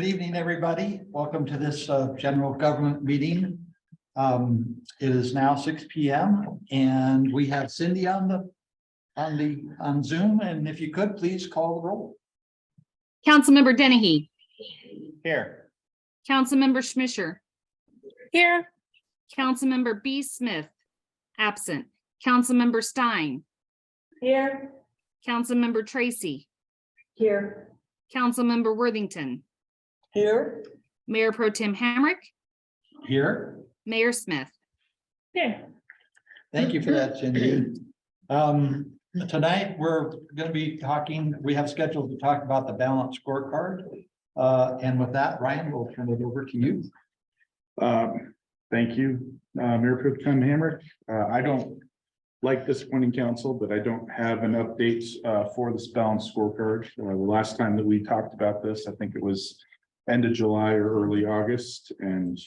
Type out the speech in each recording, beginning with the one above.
evening, everybody. Welcome to this general government meeting. It is now 6 p.m. and we have Cindy on Zoom. And if you could, please call the roll. Councilmember Dennehy. Here. Councilmember Schmischer. Here. Councilmember B. Smith. Absent. Councilmember Stein. Here. Councilmember Tracy. Here. Councilmember Worthington. Here. Mayor Pro Tem Hamrick. Here. Mayor Smith. Here. Thank you for that, Cindy. Tonight, we're going to be talking, we have scheduled to talk about the balanced scorecard. And with that, Ryan, we'll turn it over to you. Thank you, Mayor Pro Tem Hamrick. I don't like disappointing council, but I don't have an update for this balanced scorecard. The last time that we talked about this, I think it was end of July or early August, and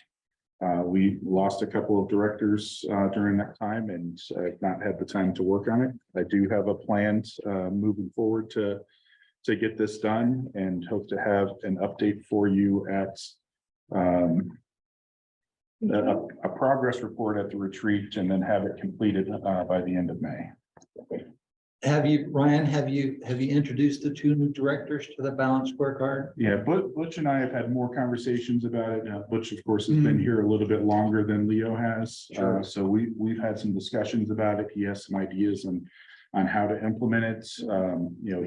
we lost a couple of directors during that time, and I've not had the time to work on it. I do have a plan moving forward to get this done, and hope to have an update for you at a progress report at the retreat, and then have it completed by the end of May. Ryan, have you introduced the two new directors to the balanced scorecard? Yeah, Butch and I have had more conversations about it. Butch, of course, has been here a little bit longer than Leo has. Sure. So we've had some discussions about it. He has some ideas on how to implement it.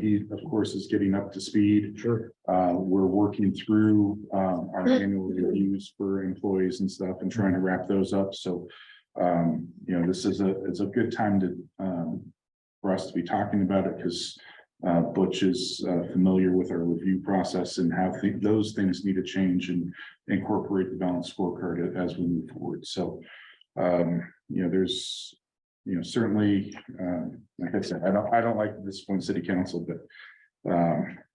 He, of course, is getting up to speed. Sure. We're working through our annual reviews for employees and stuff and trying to wrap those up. So, this is a good time to for us to be talking about it, because Butch is familiar with our review process and how those things need to change and incorporate the balanced scorecard as we move forward. So, there's, certainly, like I said, I don't like this one city council, but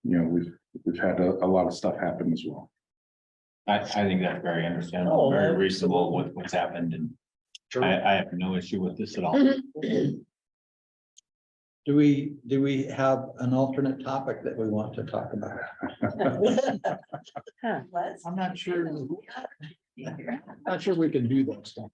we've had a lot of stuff happen as well. I think that's very understandable, very reasonable with what's happened, and Sure. I have no issue with this at all. Do we have an alternate topic that we want to talk about? I'm not sure. Not sure we can do that stuff.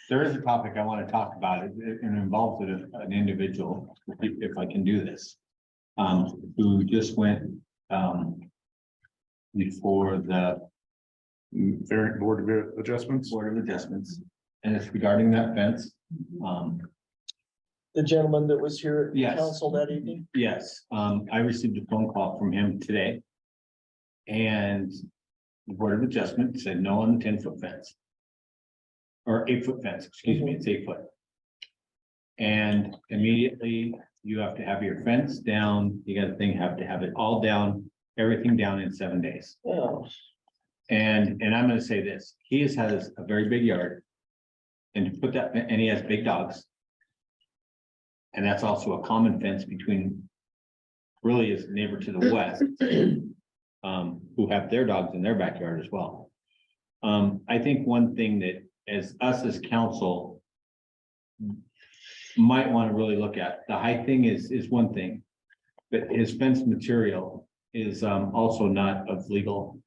There is a topic I want to talk about. It involves an individual, if I can do this, who just went before the Variant Board of Adjustments. Board of Adjustments, and it's regarding that fence. The gentleman that was here at Yes. council that evening. Yes, I received a phone call from him today. And the Board of Adjustment said no on the 10-foot fence. Or 8-foot fence, excuse me, it's 8 foot. And immediately you have to have your fence down, you got to have it all down, everything down in 7 days. Oh, And I'm gonna say this, he has had a very big yard. And to put that, and he has big dogs. And that's also a common fence between really his neighbor to the west. Who have their dogs in their backyard as well. I think one thing that as council might want to really look at, the height thing is one thing. But his fence material is also not of legal.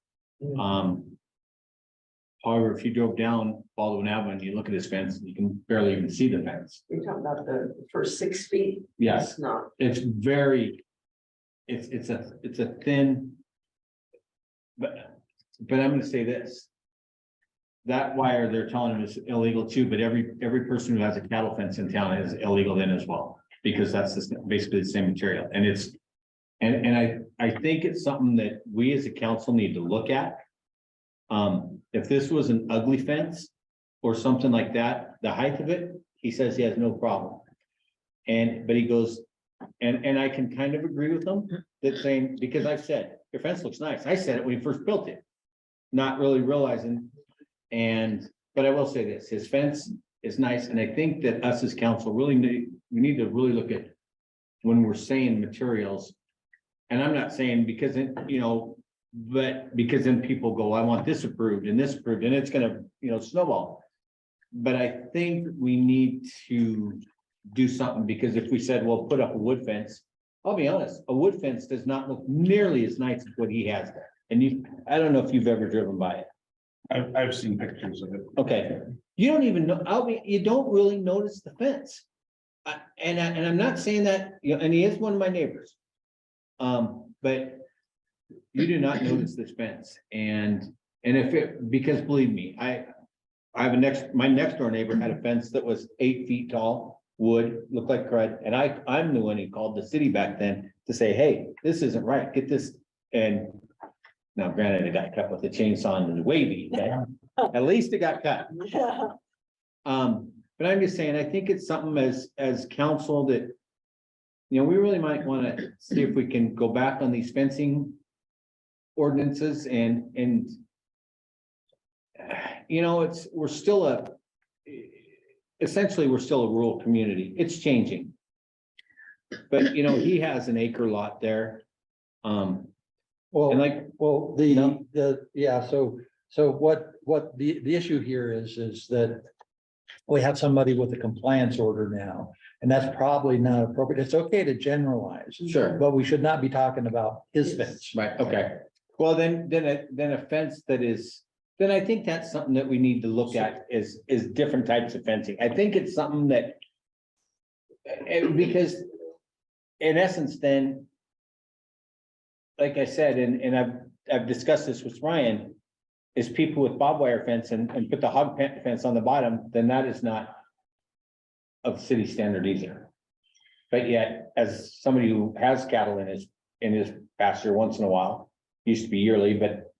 However, if you drove down Baldwin Avenue and you look at his fence, you can barely even see the fence. You're talking about the first 6 feet? Yes, It's not. it's very, it's a thin. But I'm gonna say this. That wire they're telling him is illegal too, but every person who has a cattle fence in town is illegal then as well, because that's basically the same material, and it's. And I think it's something that we as a council need to look at. If this was an ugly fence or something like that, the height of it, he says he has no problem. But he goes, and I can kind of agree with him that saying, because I've said, your fence looks nice. I said it when he first built it, not really realizing. But I will say this, his fence is nice. And I think that us as council we need to really look at when we're saying materials. And I'm not saying because, But because then people go, I want this approved and this approved, and it's gonna, snowball. But I think we need to do something, because if we said, well, put up a wood fence, I'll be honest, a wood fence does not look nearly as nice as what he has there. And I don't know if you've ever driven by it. I've seen pictures of it. Okay, you don't even know, you don't really notice the fence. And I'm not saying that, and he is one of my neighbors. But you do not notice this fence, and because believe me, I have my next door neighbor had a fence that was 8 feet tall, wood, looked like crud, and I'm the one who called the city back then to say, hey, this isn't right, get this, and now granted, it got cut with the chainsaw and the wavy, but at least it got cut. Yeah. But I'm just saying, I think it's something as council that, we really might want to see if we can go back on these fencing ordinances and we're still essentially, we're still a rural community. It's changing. But, he has an acre lot there. Well, And like, well, so what the issue here is that we have somebody with a compliance order now, and that's probably not appropriate. It's okay to generalize. Sure. But we should not be talking about his fence. right, okay. Well, then a fence that is, then I think that's something that we need to look at is different types of fencing. I think it's something that because in essence, then, like I said, and I've discussed this with Ryan, is people with barbed wire fence and put the hog fence on the bottom, then that is not of city standard either. But yet, as somebody who has cattle in his pasture once in a while, used to be yearly, but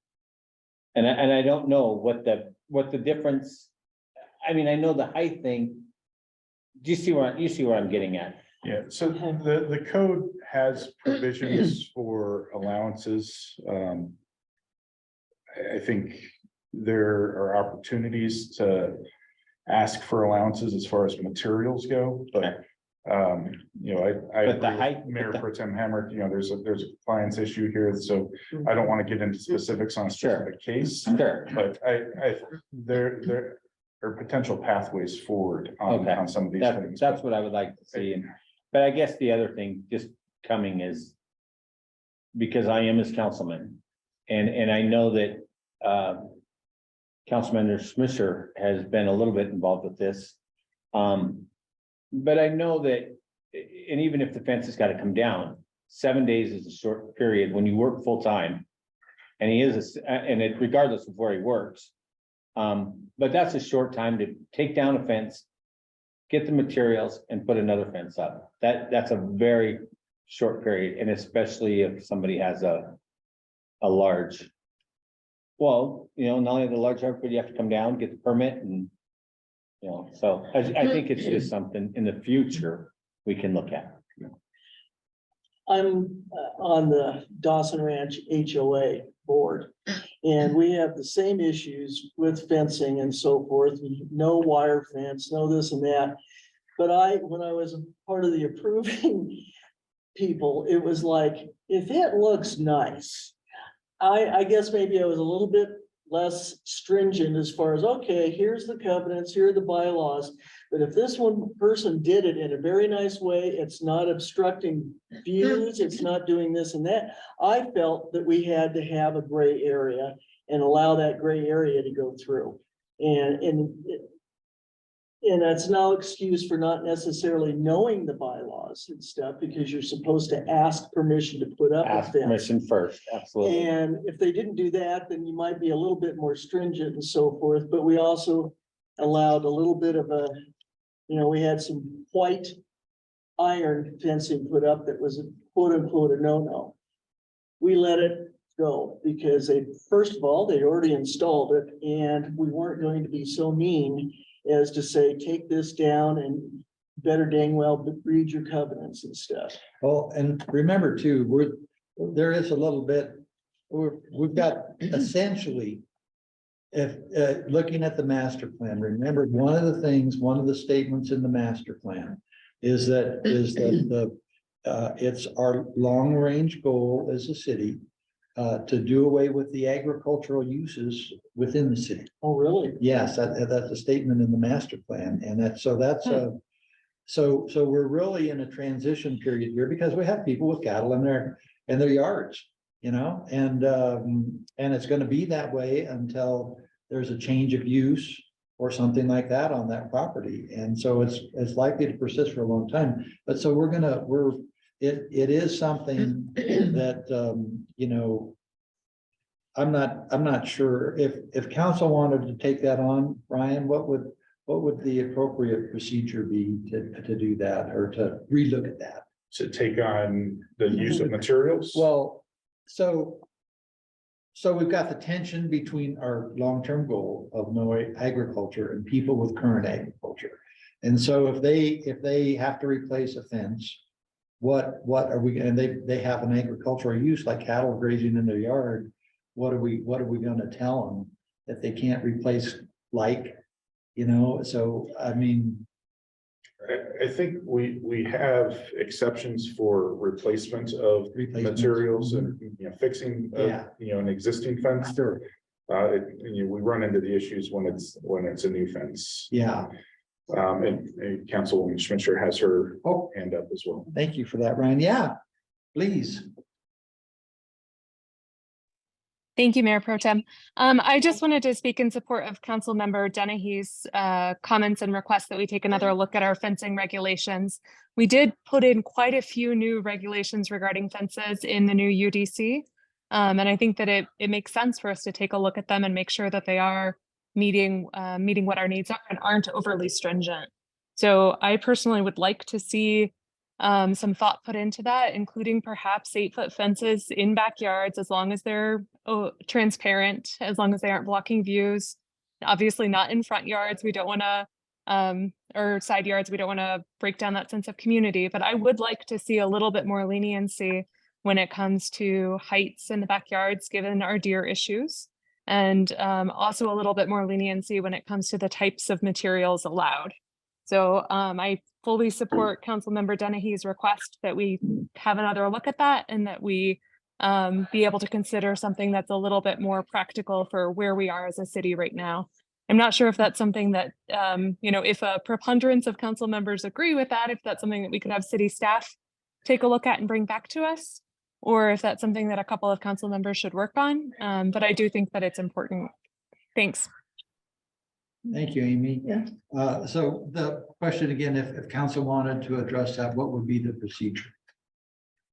and I don't know what the difference. I mean, I know the height thing. Do you see where I'm getting at? Yeah, so the code has provisions for allowances. I think there are opportunities to ask for allowances as far as materials go, but I But the agree with height- Mayor Pro Tem Hamrick, there's a compliance issue here, so I don't want to get into specifics on a Sure. specific case. Sure. But there are potential pathways forward Okay. on some of these things. That's what I would like to see. But I guess the other thing just coming is because I am his councilman and I know that Councilman Smisher has been a little bit involved with this. But I know that, and even if the fence has got to come down, 7 days is a short period when you work full time. And he is, regardless of where he works. But that's a short time to take down a fence, get the materials and put another fence up. That's a very short period, and especially if somebody has a large. Well, not only the large yard, but you have to come down, get the permit and. So I think it's just something in the future we can look at. I'm on the Dawson Ranch HOA board. And we have the same issues with fencing and so forth, no wire fence, no this and that. But when I was a part of the approving people, it was like, if it looks nice. I guess maybe I was a little bit less stringent as far as, okay, here's the covenants, here are the bylaws. But if this one person did it in a very nice way, it's not obstructing views, it's not doing this and that. I felt that we had to have a gray area and allow that gray area to go through. And that's no excuse for not necessarily knowing the bylaws and stuff, because you're supposed to ask permission to put up a Ask fence. permission first, absolutely. And if they didn't do that, then you might be a little bit more stringent and so forth, but we also allowed a little bit of we had some white iron fencing put up that was a quote unquote a no-no. We let it go because first of all, they already installed it and we weren't going to be so mean as to say, take this down and better dang well read your covenants and stuff. Well, and remember too, there is a little bit, we've got essentially, if looking at the master plan, remember one of the statements in the master plan is that it's our long range goal as a city to do away with the agricultural uses within the city. Oh, really? Yes, that's a statement in the master plan, and so we're really in a transition period here because we have people with cattle in their yards, you know, and it's gonna be that way until there's a change of use or something like that on that property. And so it's likely to persist for a long time. But so it is something that, you know, I'm not sure if council wanted to take that on, Ryan, what would the appropriate procedure be to do that or to relook at that? To take on the use of materials. Well, so we've got the tension between our long-term goal of no agriculture and people with current agriculture. And so if they have to replace a fence, what are we, and they have an agricultural use like cattle grazing in their yard, what are we gonna tell them that they can't replace, like, you know? So, I mean, I think we have exceptions for replacement of materials and, you know, fixing, Yeah. you know, an existing fence. sure, You know, we run into the issues when it's a new fence. yeah. And Councilwoman Schmitzer has her Oh, hand up as well. thank you for that, Ryan. Yeah, please. Thank you, Mayor Pro Tem. I just wanted to speak in support of Councilmember Dennehy's comments and requests that we take another look at our fencing regulations. We did put in quite a few new regulations regarding fences in the new UDC. And I think that it makes sense for us to take a look at them and make sure that they are meeting what our needs are and aren't overly stringent. So I personally would like to see some thought put into that, including perhaps 8-foot fences in backyards, as long as they're transparent, as long as they aren't blocking views. Obviously not in front yards. We don't want to, or side yards. We don't want to break down that sense of community, but I would like to see a little bit more leniency when it comes to heights in the backyards, given our deer issues. And also a little bit more leniency when it comes to the types of materials allowed. So I fully support Councilmember Dennehy's request that we have another look at that and that we be able to consider something that's a little bit more practical for where we are as a city right now. I'm not sure if that's something that, you know, if a preponderance of council members agree with that, if that's something that we could have city staff take a look at and bring back to us, or if that's something that a couple of council members should work on. But I do think that it's important. Thanks. Thank you, Amy. Yeah. So the question again, if council wanted to address that, what would be the procedure?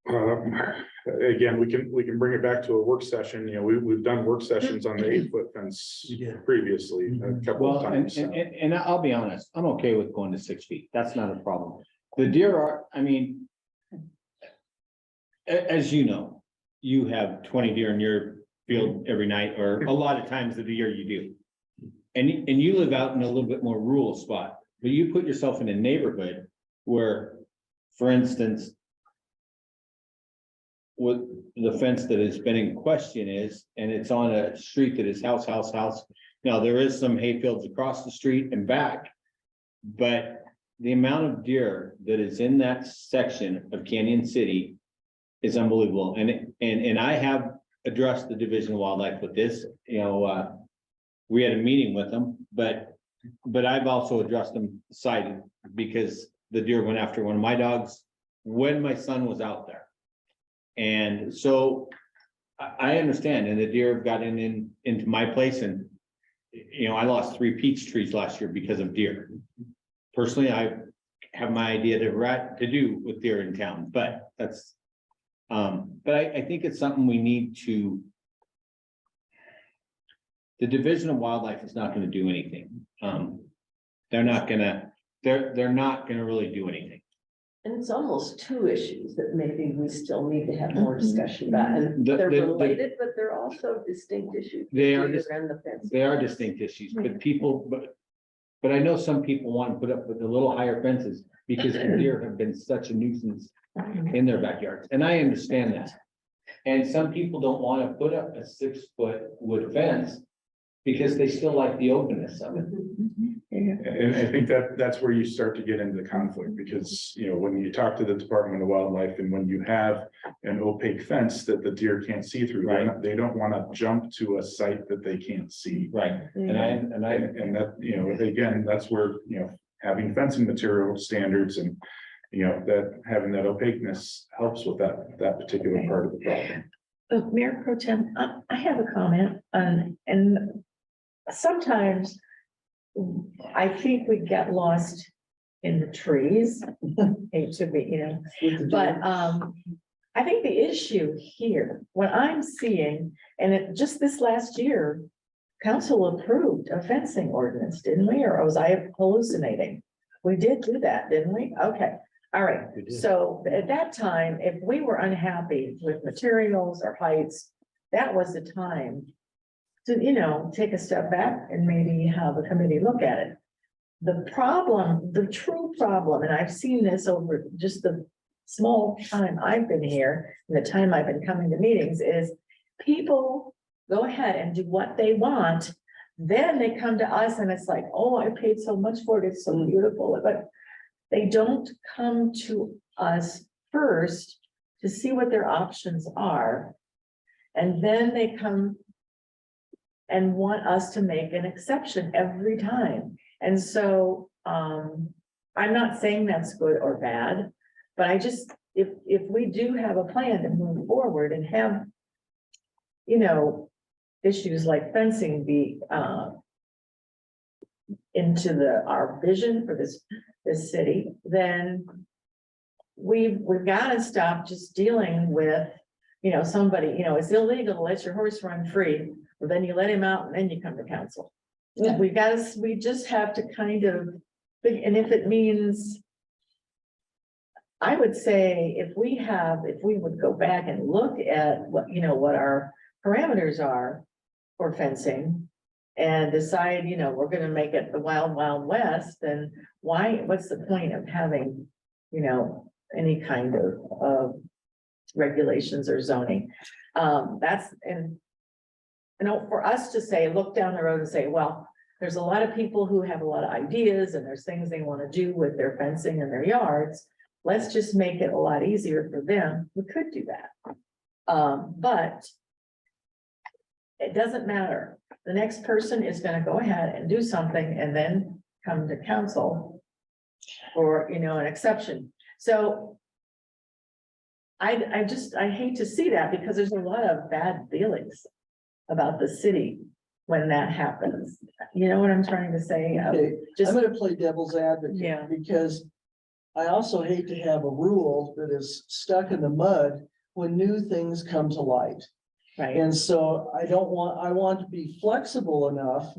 Again, we can bring it back to a work session. You know, we've done work sessions on the 8-foot fence We did. previously a couple Well, of times. and I'll be honest, I'm okay with going to 6 feet. That's not a problem. The deer are, I mean. As you know, you have 20 deer in your field every night, or a lot of times of the year you do. And you live out in a little bit more rural spot, but you put yourself in a neighborhood where, for instance, what the fence that has been in question is, and it's on a street that is house. Now, there is some hay fields across the street and back, but the amount of deer that is in that section of Canyon City is unbelievable. And I have addressed the Division of Wildlife with this, you know, we had a meeting with them, but I've also addressed them cited because the deer went after one of my dogs when my son was out there. And so I understand, and the deer have gotten into my place, and you know, I lost 3 peach trees last year because of deer. Personally, I have my idea to do with deer in town, but that's but I think it's something we need to. The Division of Wildlife is not going to do anything. They're not gonna really do anything. And it's almost 2 issues that maybe we still need to have more discussion about, and The- they're the- related, but they're also distinct issues. They are Deer dis- and the fence. They are distinct issues, but I know some people want to put up with the little higher fences because the deer have been such a nuisance in their backyards, and I understand that. And some people don't want to put up a 6-foot wood fence because they still like the openness of it. And I think that that's where you start to get into the conflict, because, you know, when you talk to the Department of Wildlife and when you have an opaque fence that the deer can't see through, they don't want to jump to a site that they can't see. Right, and And that, you know, again, that's where, you know, having fencing material standards and, you know, that having that opaqueness helps with that particular part of the problem. Mayor Pro Tem, I have a comment on, and sometimes I think we get lost in the trees. Hate to be, with the but, deer. I think the issue here, what I'm seeing, and just this last year, council approved a fencing ordinance, didn't we? Or was I hallucinating? We did do that, didn't we? Okay, all right. We did. So at that time, if we were unhappy with materials or heights, that was the time to, take a step back and maybe have a committee look at it. The problem, the true problem, and I've seen this over just the small time I've been here, and the time I've been coming to meetings, is people go ahead and do what they want. Then they come to us and it's like, oh, I paid so much for it, it's so beautiful, but they don't come to us first to see what their options are. And then they come and want us to make an exception every time. And so, I'm not saying that's good or bad, but I just, if we do have a plan to move forward and have, issues like fencing be, into our vision for this city, then we've got to stop just dealing with, somebody, it's illegal to let your horse run free. Well, then you let him out and then you come to council. Yeah. We just have to kind of, and if it means, I would say if we would go back and look at what our parameters are for fencing and decide, we're gonna make it the wild, wild west, then what's the point of having, any kind of regulations or zoning? For us to say, look down the road and say, well, there's a lot of people who have a lot of ideas and there's things they want to do with their fencing in their yards. Let's just make it a lot easier for them. We could do that. But it doesn't matter. The next person is going to go ahead and do something and then come to council for, an exception. So I hate to see that because there's a lot of bad feelings about the city when that happens. You know what I'm trying to say? Okay, Just, I'm gonna play devil's advocate. Yeah. Because I also hate to have a rule that is stuck in the mud when new things come to light. right, And so I want to be flexible enough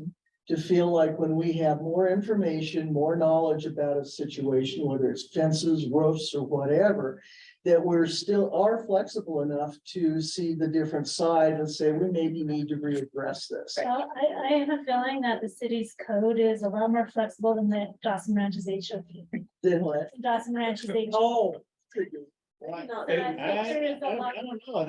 to feel like when we have more information, more knowledge about a situation, whether it's fences, roofs, or whatever, that we're still are flexible enough to see the different side and say, we maybe need to readdress this. Well, I have a feeling that the city's code is a lot more flexible than the Dawson Ranch's HOP. Then what? Dawson Ranch's HOP. Oh. I think there is a lot- I don't know,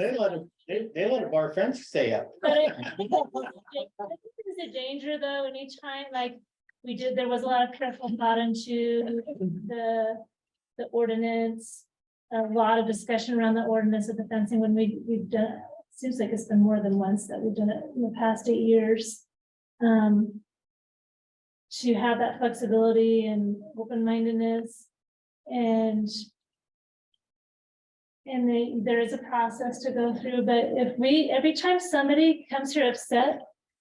they let a bar fence stay up. But I think there's a danger though, anytime like we did, there was a lot of careful thought into the ordinance. A lot of discussion around the ordinance of the fencing when we've done, it seems like it's been more than once that we've done it in the past 8 years. To have that flexibility and open-mindedness and there is a process to go through, but every time somebody comes here upset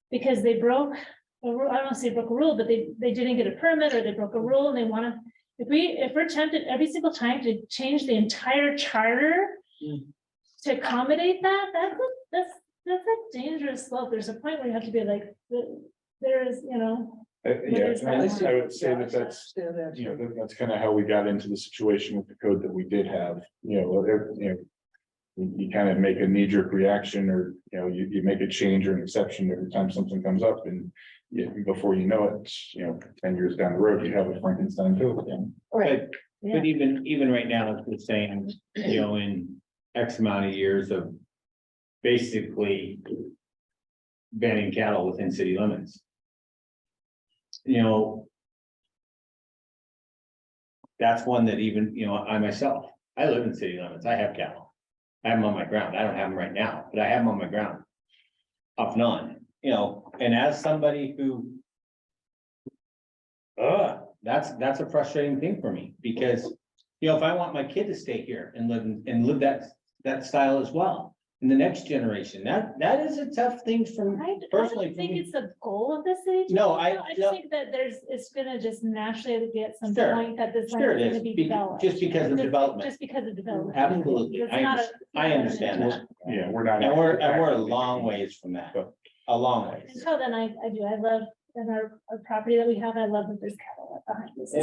because they broke a rule, I don't want to say broke a rule, but they didn't get a permit or they broke a rule and they want to, if we're tempted every single time to change the entire charter to accommodate that's a dangerous slope. There's a point where you have to be like, there is, Yeah, I would say that that's, Understand that. that's kind of how we got into the situation with the code that we did have, you kind of make a knee-jerk reaction or, you make a change or an exception every time something comes up and before you know it, 10 years down the road, you have a Frankenstein code again. right. But even right now, it's saying, in X amount of years of basically banning cattle within city limits. That's one that even, you know, I myself, I live in city limits, I have cattle. I have them on my ground, I don't have them right now, but I have them on my ground. Off and on, you know, and as somebody who. That's a frustrating thing for me, because, you know, if I want my kid to stay here and live that style as well. In the next generation, that is a tough thing for I personally don't for think me. it's the goal of the city. to No, do I- that. just no. think that it's gonna just naturally get some Sure. point that this land Sure is it gonna is, be be- developed. just because of development. Just because of development. Absolutely, It's not a- I understand that, Yeah, we're not. and we're a long ways from that, a long ways. Until then, I love, and our property that we have, I love that there's cattle behind this.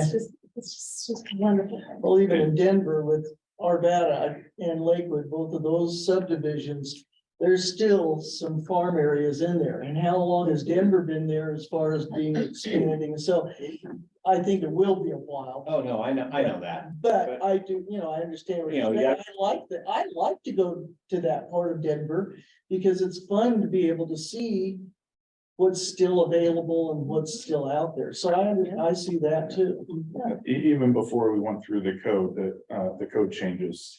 It's just wonderful. Well, even in Denver with Arvada and Lakewood, both of those subdivisions, there's still some farm areas in there. And how long has Denver been there as far as being expanding? So I think it will be a while. Oh, no, I know that. But I do, I understand. what You know, you're saying. yeah. I like that. I like to go to that part of Denver because it's fun to be able to see what's still available and what's still out there. So I see that too. Even before we went through the code, the code changes,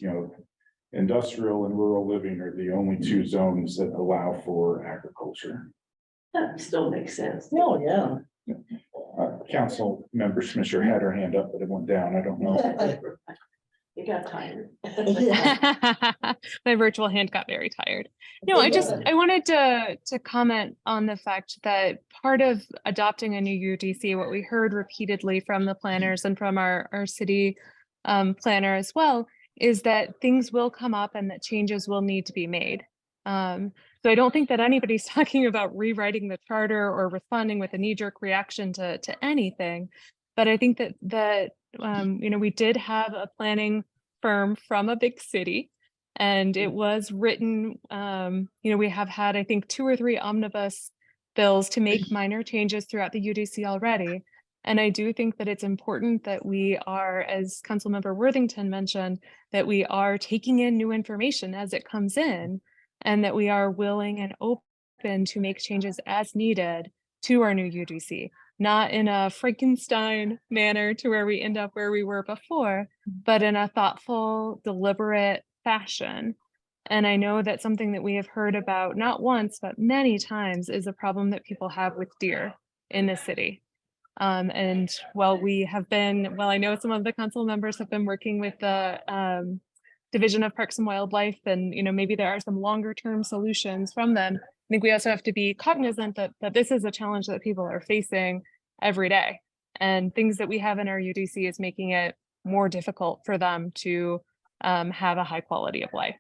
industrial and rural living are the only two zones that allow for agriculture. That still makes sense. Oh, yeah. Council member Smisher had her hand up, but it went down. I don't know. You got tired. Yeah. My virtual hand got very tired. No, I wanted to comment on the fact that part of adopting a new UDC, what we heard repeatedly from the planners and from our city planner as well, is that things will come up and that changes will need to be made. So I don't think that anybody's talking about rewriting the charter or responding with a knee-jerk reaction to anything. But I think that we did have a planning firm from a big city, and it was written, we have had, I think, 2 or 3 omnibus bills to make minor changes throughout the UDC already. And I do think that it's important that we are, as Councilmember Worthington mentioned, that we are taking in new information as it comes in, and that we are willing and open to make changes as needed to our new UDC. Not in a Frankenstein manner to where we end up where we were before, but in a thoughtful, deliberate fashion. And I know that something that we have heard about not once, but many times is a problem that people have with deer in the city. And while I know some of the council members have been working with the Division of Parks and Wildlife, and maybe there are some longer term solutions from them. I think we also have to be cognizant that this is a challenge that people are facing every day, and things that we have in our UDC is making it more difficult for them to have a high quality of life.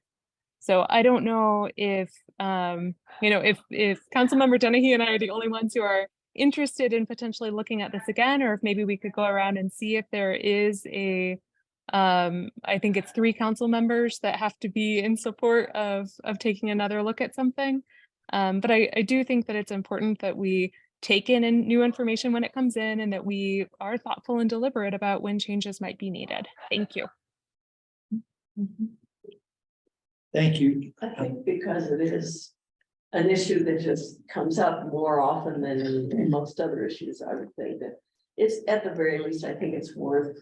So I don't know if if Councilmember Dennehy and I are the only ones who are interested in potentially looking at this again, or if maybe we could go around and see if there is I think it's 3 council members that have to be in support of taking another look at something. But I do think that it's important that we take in new information when it comes in, and that we are thoughtful and deliberate about when changes might be needed. Thank you. Thank you. I think because it is an issue that just comes up more often than most other issues, I would think that it's, at the very least, I think it's worth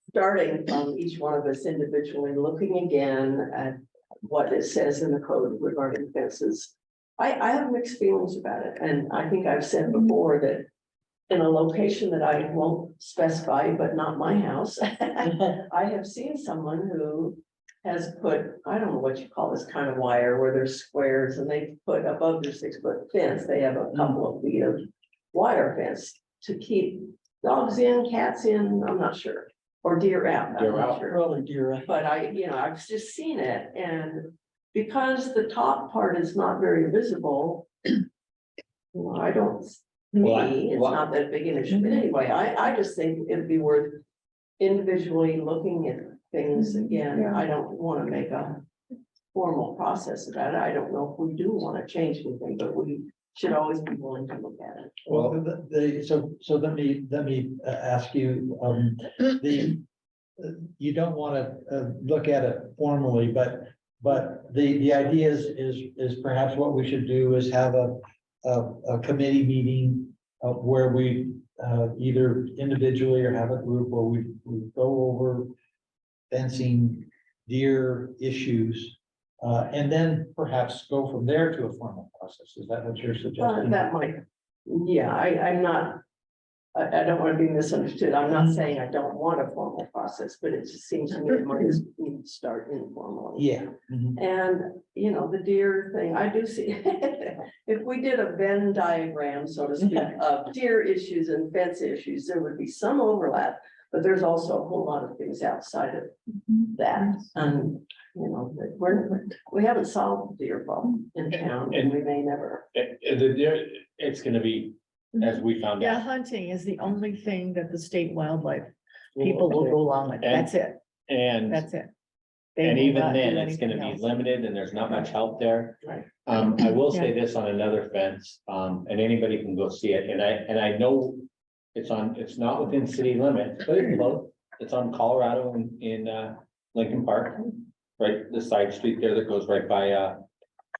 starting from each one of us individually, looking again at what it says in the code regarding fences. I have mixed feelings about it, and I think I've said before that in a location that I won't specify, but not my house, I have seen someone who has put, I don't know what you call this kind of wire, where there's squares, and they put above their 6-foot fence, they have a couple of feet of wire fence to keep dogs in, cats in, I'm not sure, or deer out. I'm not sure. Probably deer. But I've just seen it, and because the top part is not very visible, I don't, to me, it's not that big an issue, but anyway, I just think it'd be worth individually looking at things again. I don't want to make a formal process about it. I don't know if we do want to change anything, but we should always be willing to look at it. Well, so let me ask you, you don't want to look at it formally, but the idea is perhaps what we should do is have a committee meeting where we either individually or have a group where we go over fencing, deer issues, and then perhaps go from there to a formal process. Is that what you're suggesting? That might, yeah, I'm not, I don't want to be misunderstood. I'm not saying I don't want a formal process, but it just seems to me it might need to start informally. Yeah. And, you know, the deer thing, I do see, if we did a Venn diagram, so to speak, of deer issues and fence issues, there would be some overlap. But there's also a whole lot of things outside of that. And, you know, we haven't solved the deer problem in town and we may never. It's gonna be, as we found Yeah, out. hunting is the only thing that the state wildlife people will go along with. That's it. And, That's it. They and will even not do then, it's gonna anything be else. limited and there's not much help there. Right. I will say this on another fence, and anybody can go see it, and I know it's not within city limits, but it's close. It's on Colorado in Lincoln Park, right, the side street there that goes right by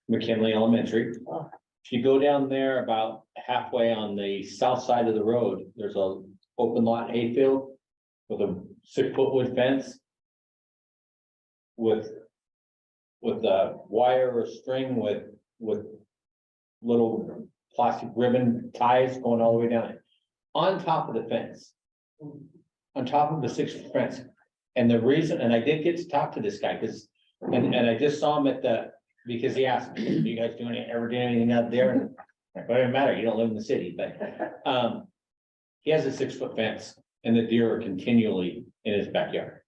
McKinley Elementary. Oh. If you go down there about halfway on the south side of the road, there's a open lot hayfield with a 6-foot wood fence with a wire or string with little plastic ribbon ties going all the way down it. On top of the fence. On top of the 6-foot fence. And the reason, and I did get to talk to this guy, because, and I just saw him because he asked me, "Do you guys ever do anything out there?" And it doesn't matter, you don't live in the city, but, he has a 6-foot fence and the deer are continually in his backyard.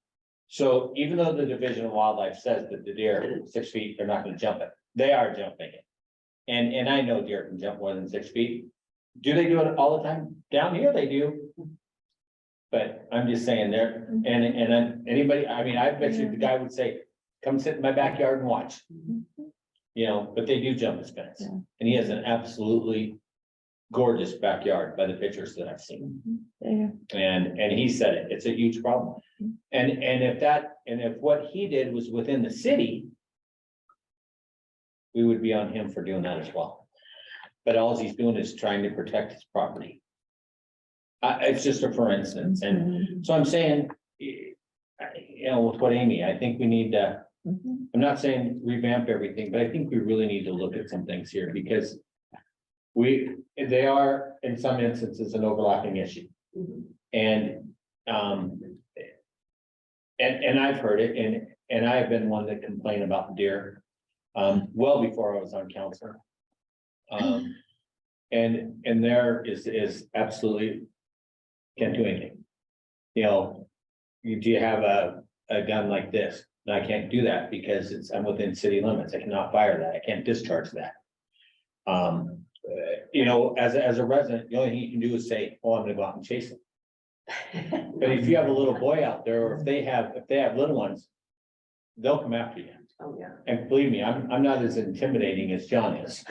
So even though the Division of Wildlife says that the deer 6 feet, they're not gonna jump it, they are jumping it. And I know deer can jump more than 6 feet. Do they do it all the time? Down here, they do. But I'm just saying there, and then anybody, I mean, I bet you the guy would say, come sit in my backyard and watch. You know, but they do jump his fence, Yeah. and he has an absolutely gorgeous backyard by the pictures that I've seen. Yeah. And he said it, it's a huge problem. And if what he did was within the city, we would be on him for doing that as well. But all he's doing is trying to protect his property. It's just a for instance, and so I'm saying, you know, with what Amy, I think we need to, I'm not saying revamp everything, but I think we really need to look at some things here because they are in some instances an overlapping issue. And I've heard it and I've been one to complain about deer well before I was on council. And there is absolutely can't do anything. You know, do you have a gun like this? No, I can't do that because I'm within city limits. I cannot fire that. I can't discharge that. You know, as a resident, the only thing you can do is say, oh, I'm gonna go out and chase them. But if you have a little boy out there, or if they have little ones, they'll come after you. Oh, yeah. And believe me, I'm not as intimidating as John is.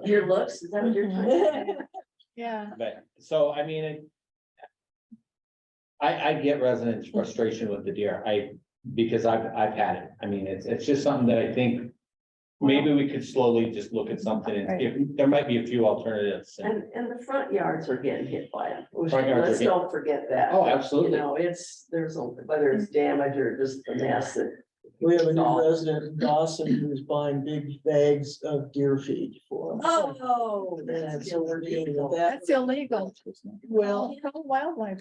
Your looks, is that what you're trying to say? Yeah. But, so, I mean, I get residents' frustration with the deer, because I've had it. I mean, it's just something that I think maybe we could slowly just look at something, and if, there might be a few alternatives. And the front yards are getting hit by it. Front yards are Let's getting- don't forget that. Oh, You absolutely. know, whether it's damage or just the mess that. We have a new resident in Dawson who's buying big bags of deer feed for them. Oh, And so we're dealing with that. That's illegal. Well, Wildlife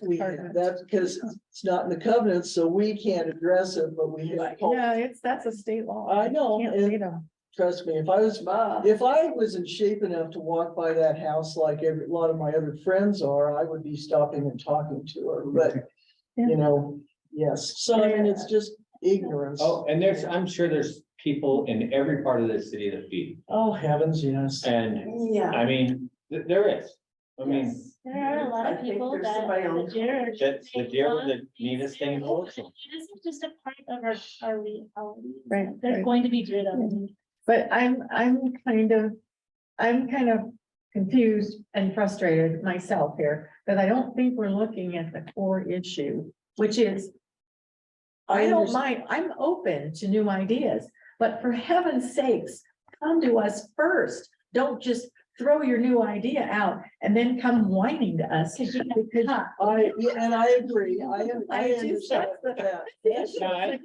that's because it's not in the covenants, so we can't address it, but we have. That's a state law. I know, Can't and feed 'em. trust me, if I was in shape enough to walk by that house like a lot of my other friends are, I would be stopping and talking to her, but, you know, yes, so I mean, it's just ignorance. Oh, and I'm sure there's people in every part of the city that feed, Oh, heavens, yes. and Yeah. I mean, there is. I mean, Yes. There are a lot I of think people there's that somebody on the deer. are that's the deer were the just neatest thing in the world. It isn't just a part of our reality. Right, There's right. going to be deer that. But I'm kind of confused and frustrated myself here, that I don't think we're looking at the core issue, which is. I don't mind, I'm open to new ideas, but for heaven's sakes, come to us first. Don't just throw your new idea out and then come whining to us. Because And I agree, I I just- understand that's that. Yes. No, I-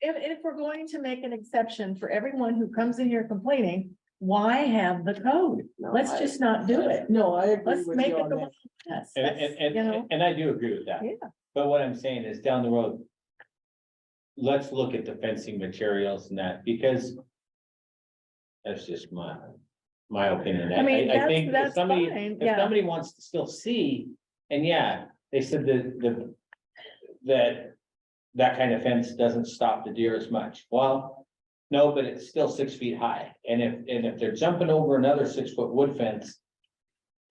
If we're going to make an exception for everyone who comes in here complaining, why have the code? Let's just not do it. No, I agree Let's with make you it on the that. way. Yes, And, that's, and, you know, and I do agree with that. yeah. But what I'm saying is down the road. Let's look at the fencing materials and that, because. That's just my opinion. I mean, I think that's if somebody, fine, if yeah. somebody wants to still see, and yeah, they said that kind of fence doesn't stop the deer as much. Well, no, but it's still 6 feet high. And if they're jumping over another 6-foot wood fence,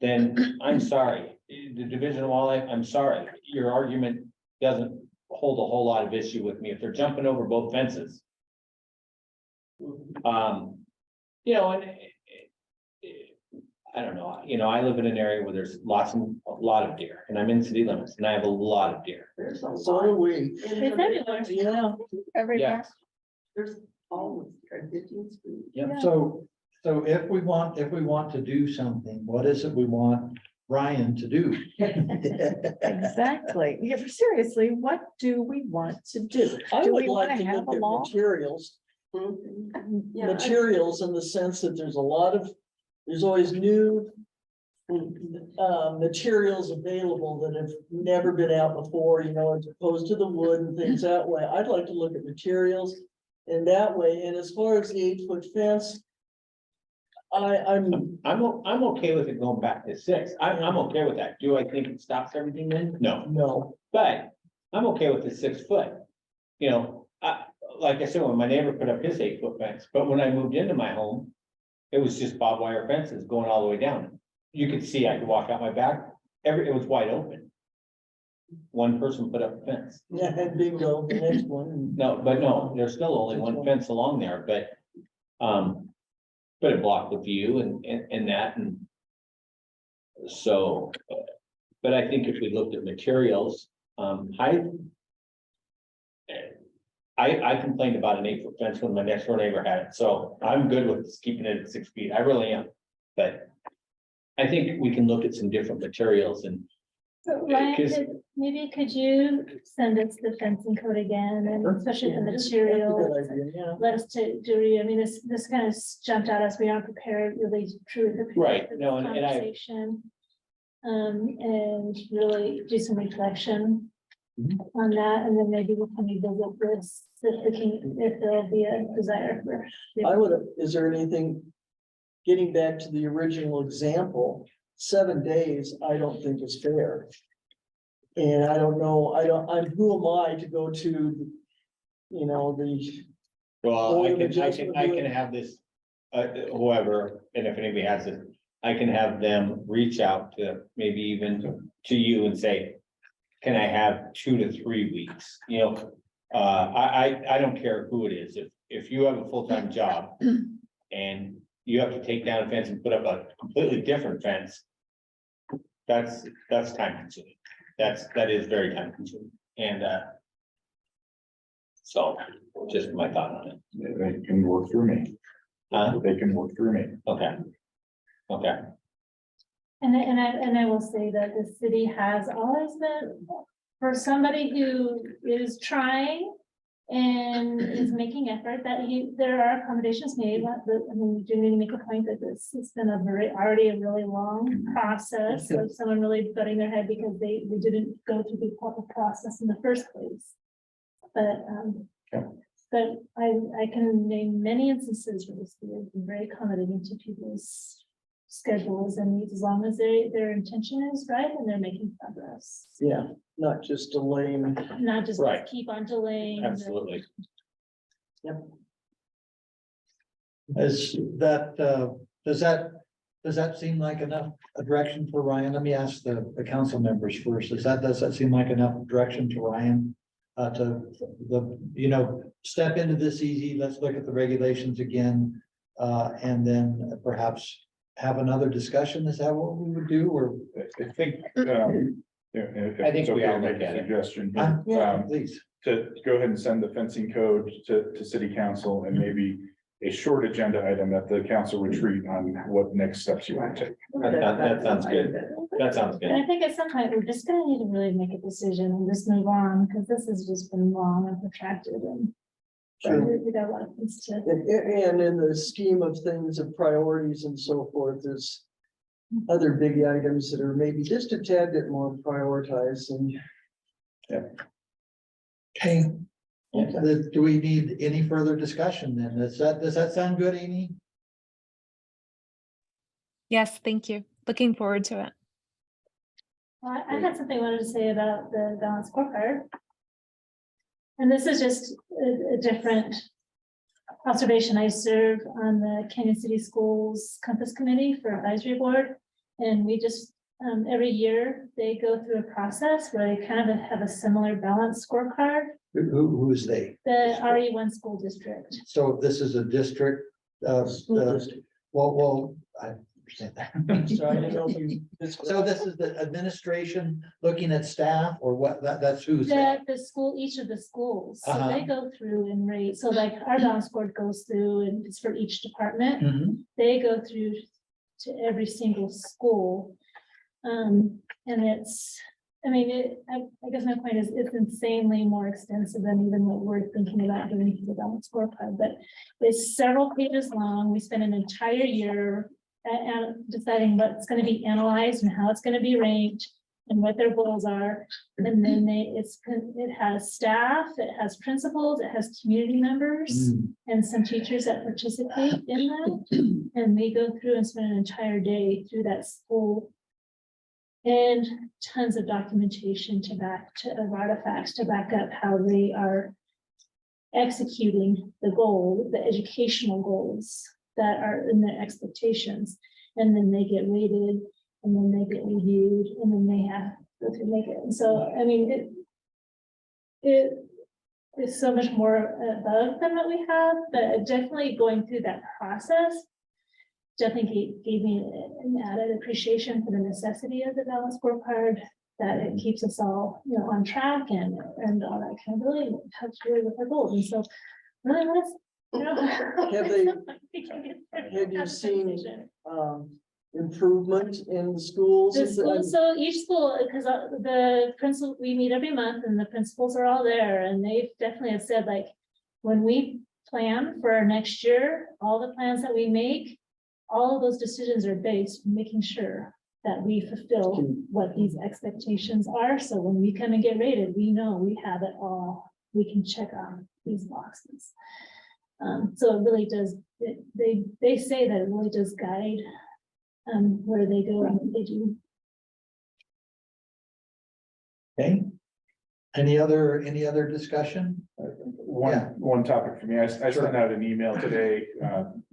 then I'm sorry, the Division of Wildlife, I'm sorry, your argument doesn't hold a whole lot of issue with me if they're jumping over both fences. You know, and I don't know, you know, I live in an area where there's a lot of deer, and I'm in city limits, and I have a lot of deer. So do we. It's everywhere. Yeah. Every. Yeah. There's always traditions. Yeah. So if we want to do something, what is it we want Ryan to do? Exactly. Yeah, but seriously, what do we want to do? I Do would we like want to to have look a at law? materials. Yeah, Materials in the sense that there's always new. Materials available that have never been out before, you know, as opposed to the wood and things that way. I'd like to look at materials in that way. And as far as the 8-foot fence. I'm I'm okay with it going back to 6. I'm okay with that. Do I think it stops everything then? No, no, but I'm okay with the 6 foot. You know, like I said, when my neighbor put up his 8-foot fence, but when I moved into my home, it was just barbed wire fences going all the way down. You could see, I could walk out my back, it was wide open. One person put up a fence. yeah, and bingo, the next one. No, there's still only one fence along there, but it blocked the view and that, and so, but I think if we looked at materials, height. I complained about an 8-foot fence when my next door neighbor had it, so I'm good with keeping it at 6 feet, I really am, but. I think we can look at some different materials and, So Ryan, Because- maybe could you send us the fencing code again, and especially the That's a good material? idea, yeah. Let us I mean, this kind of jumped at us, we aren't prepared, really truly prepared. Right, for this no, and I- conversation. And really do some reflection Mhm. on that, and then maybe we'll come revisit this, if there'll be a desire for. Is there anything, getting back to the original example, 7 days, I don't think is fair. And I don't know, who am I to go to, you know, well, Or I the can have this. Whoever, and if anybody has it, I can have them reach out to maybe even to you and say. Can I have 2 to 3 weeks, you know, I don't care who it is, if you have a full-time job. And you have to take down a fence and put up a completely different fence. That's time consuming, that is very time consuming, and so, just my thought on it. They can work through me. They can work through me. Okay. Okay, And I will say that the city has always been, for somebody who is trying and is making effort, there are accommodations made, but I mean, we do need to make a point that this has been already a really long process of someone really butting their head because they didn't go through the proper process in the first place. But, but I can name many instances where the city has been very accommodating to people's schedules and needs, as long as their intention is right and they're making progress. yeah, not just delaying. Not just Right. keep on delaying. absolutely. Is that, does that seem like enough a direction for Ryan? Let me ask the council members first. Does that seem like enough direction to Ryan? Step into this easy, let's look at the regulations again. And then perhaps have another discussion. Is that what we would do, or? I think, I think we all make look at a it. suggestion. Yeah, Um, please. to go ahead and send the fencing code to city council and maybe a short agenda item at the council retreat on what next steps you want to take. That sounds good. That sounds And I good. think at some point, we're just gonna need to really make a decision and just move on, because this has just been long and protracted and. Sure. We got a lot of things to. And in the scheme of things of priorities and so forth, there's other big items that are maybe just a tad bit more prioritized and. Okay. Do we need any further discussion then? Does that sound good, Amy? Yes, thank you. Looking forward to it. Well, I had something I wanted to say about the balanced scorecard. And this is just a different observation. I serve on the Canyon City Schools Compass Committee for Advisory Board. And we just, every year, they go through a process where they kind of have a similar balanced scorecard, Who's they? the RE1 school district. So this is a district, School district. well, I understand that. So I don't know if you. So this is the administration looking at staff or what, that's who's that? The school, each of the schools, so Uh-huh. they go through and rate, so like our balance score goes through and it's for each department. Mhm. They go through to every single school. And it's, I mean, I guess my point is, it's insanely more extensive than even what we're thinking about doing for the balance scorecard, but it's several pages long. We spend an entire year deciding what's gonna be analyzed and how it's gonna be ranked and what their goals are. And then it has staff, it has principals, it has community members Mm. and some teachers that participate in that. And we go through and spend an entire day through that school. And tons of documentation of artifacts to back up how they are executing the goal, the educational goals that are in their expectations. And then they get rated, and then they get reviewed, and then they have to go through make it. And so, I mean, it is so much more above than what we have, but definitely going through that process definitely gave me an added appreciation for the necessity of the balanced scorecard, that it keeps us all, on track and all that kind of really helps really with our goals. And so really let's, Have you seen improvement in the schools? The school, so each school, because the principal, we meet every month and the principals are all there, and they definitely have said, like, when we plan for our next year, all the plans that we make, all of those decisions are based on making sure that we fulfill what these expectations are. So when we come and get rated, we know we have it all. We can check off these boxes. So it really does, they say that it really does guide where they go and what they do. Okay. Any other discussion? Yeah. One topic for me, I sent out an email today,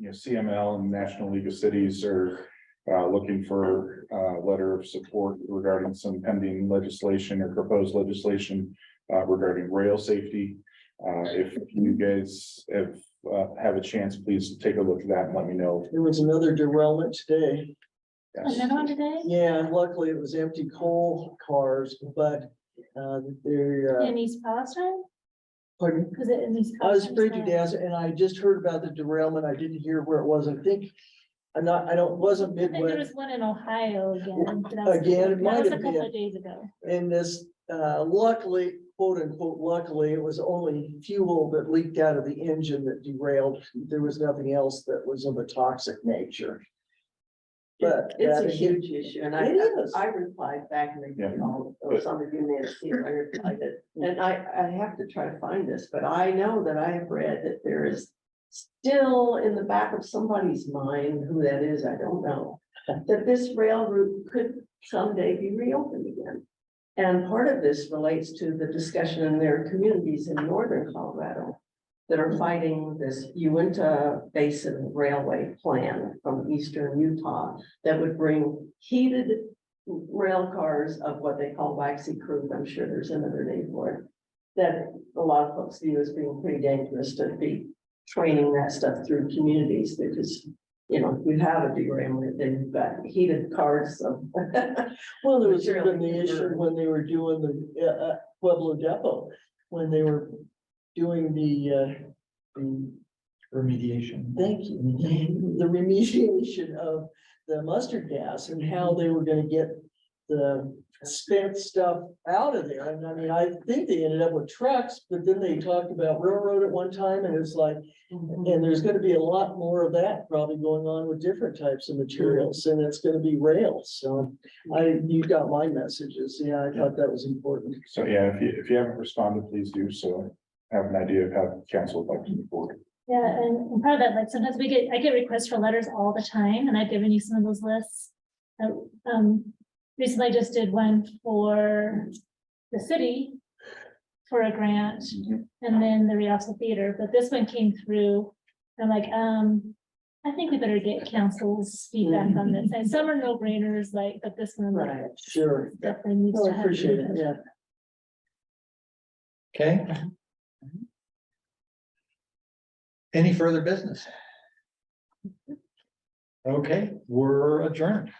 CML and National League of Cities are looking for a letter of support regarding some pending legislation or proposed legislation regarding rail safety. If you guys have a chance, please take a look at that and let me know. There was another derailment today. Yes. Another one today? Yeah, luckily it was empty coal cars, but they're, In East Palestine? pardon? Was it in East I was Palestine? prejudiced and I just heard about the derailment. I didn't hear where it was. I think, wasn't I think there was Midwest. one in Ohio again. but that was- Again, it might That was a have couple been. of days ago. And this, luckily, quote unquote, luckily, it was only fuel that leaked out of the engine that derailed. There was nothing else that was of a toxic nature. But It's that a again- huge issue, and It is. I replied back, and Yeah. or some of you may have seen, I replied it, and I have to try to find this, but I know that I have read that there is still in the back of somebody's mind, who that is, I don't know, that this rail route could someday be reopened again. And part of this relates to the discussion in their communities in northern Colorado that are fighting this Uinta Basin Railway plan from eastern Utah that would bring heated rail cars of what they call waxy crude. I'm sure there's another name for it. That a lot of folks view as being pretty dangerous to be training that stuff through communities because, you have a derailment, then you've got heated cars. So Well, there was Material even the issue burn. when they were doing the Pueblo Depot, when they were doing the remediation. Thank you. The remediation of the mustard gas and how they were gonna get the spent stuff out of there. And I mean, I think they ended up with trucks, but then they talked about railroad at one time and it's like, and there's gonna be a lot more of that probably going on with different types of materials and it's gonna be rails. So you got my messages. Yeah, I thought that was important. So yeah, if you haven't responded, please do so. Have an idea of how council would like to move forward. Yeah, and part of that, like sometimes I get requests for letters all the time, and I've given you some of those lists. Recently I just did one for the city for a grant, and then the Rialto Theater, but this one came through. I'm like, I think we better get council's feedback on this, and some are no brainers, like, but this one. like, Right, sure. Definitely needs No, to I have. appreciate it, yeah. Okay. Any further business? Okay, we're adjourned.